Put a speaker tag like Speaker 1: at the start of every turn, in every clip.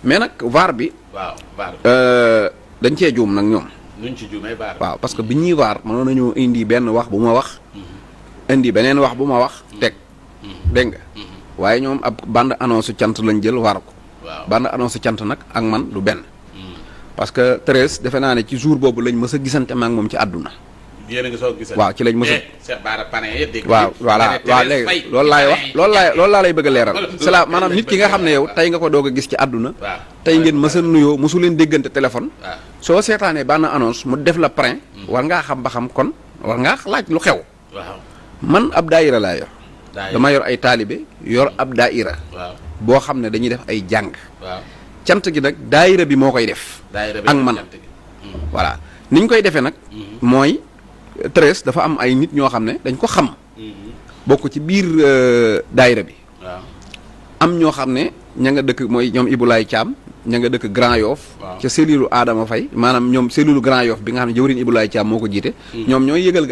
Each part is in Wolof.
Speaker 1: mais nag vaar bi.
Speaker 2: waaw vaar bi.
Speaker 1: dañ cee juum nag ñoom.
Speaker 2: nuñ ci juumee vaar.
Speaker 1: waaw parce que bi ñuy vaar mënoon nañu indi benn wax bu ma wax. indi beneen wax bu ma wax teg. dégg nga. waaye ñoom ab bande annonce cant lañ jël war ko.
Speaker 2: waaw
Speaker 1: bande annonce cant nag ak man du benn. parce que Thérèse defe naa ne ci jour boobu lañ mës a gisante ma ak moom ci àdduna.
Speaker 2: yéen a ngi soog gisante.
Speaker 1: waaw ci lañ mës a.
Speaker 2: Cheikh Bara Pané dégg
Speaker 1: waaw voilà waaw léegi loolu laay wax loolu laa lay bëgg a leeral. c'est la maanaam nit ki nga xam ne yow tey nga ko doog a gis ci àdduna.
Speaker 2: waaw
Speaker 1: tey ngeen mës a nuyoo mosu leen déggante téléphone.
Speaker 2: waaw
Speaker 1: soo seetaanee bande annonce mu def la prin. war ngaa xam ba xam kon war ngaa laaj lu xew.
Speaker 2: waaw
Speaker 1: man ab daayira laa yor. dama yor ay taalibe yor ab daayira.
Speaker 2: waaw
Speaker 1: boo xam ne dañuy def ay jàng.
Speaker 2: waaw
Speaker 1: cant gi nag daayira bi moo koy def.
Speaker 2: daayira bi
Speaker 1: ak man voilà ni ñu koy defee nag. mooy Thérèse dafa am ay nit ñoo xam ne dañ ko xam. bokk ci biir daayira bi.
Speaker 2: waaw
Speaker 1: am ñoo xam ne ña nga dëkk mooy ñoom Ibulaay Caam ña nga dëkk Grand Yoff. ca cellule Adama Faye maanaam ñoom cellule Grand Yoff bi nga xam ne jëwriñ Ibulaay Caam moo ko jiite. ñoom ñooy yëgal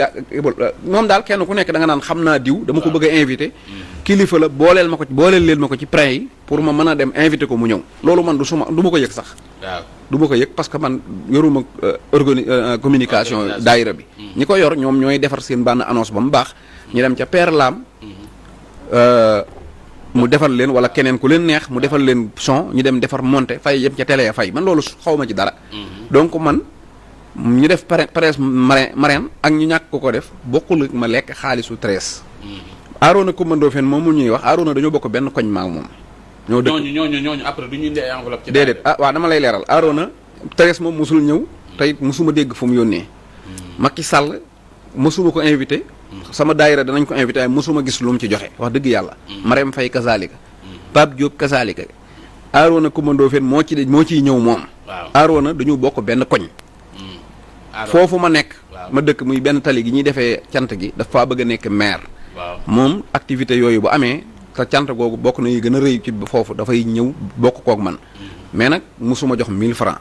Speaker 1: moom daal kenn ku nekk da nga naan xam naa diw dama ko bëgg a invité. kilifa la booleel leen ma ko ci prin yi pour ma mën a dem invité ko mu ñëw loolu man du ma ko yëg sax.
Speaker 2: waaw
Speaker 1: du ma ko yëg parce que man yoruma communication daayira bi. ñi ko yor ñoom ñooy defar seen bande annonce ba mu baax. ñu dem ca Père Lam. mu defal leen wala keneen ku leen neex mu defal leen son ñu dem defar monté fay yëpp ca télé ya fay man loolu xaw ma ci dara. donc man ñu def presse marraine ak ñu ñàkk ko def bokkul ak ma lekk xaalisu Thérèse. Arona Coumba Fen moom mu ñuy wax Arona dañoo bokk benn koñ maa moom. ñoo dëkk
Speaker 2: ñooñu après du ñu indi ay enveloppe ci
Speaker 1: déedéet waaw dama lay leeral Arona Thérèse moom mosul ñëw tey mosuma dégg fu mu yónnee. Macky Sall mosuma ko invité. sama daayira danañ ko invité waaye mosuma gis lu mu ci joxe wax dëgg yàlla. Marème Faye kazaalika. Pape Diop kazaalika. Arona Coumba Fen moo ciy ñëw moom.
Speaker 2: waaw
Speaker 1: Arona dañu bokk benn koñ. foofu ma nekk. ma dëkk muy benn tali gi ñuy defee cant gi dafa bëgg a nekk maire.
Speaker 2: waaw
Speaker 1: moom activité yooyu bu amee te cant googu bokk na yi gën a rëy ci foofu dafay ñëw bokk kook man. mais nag mosuma jox 1000 francs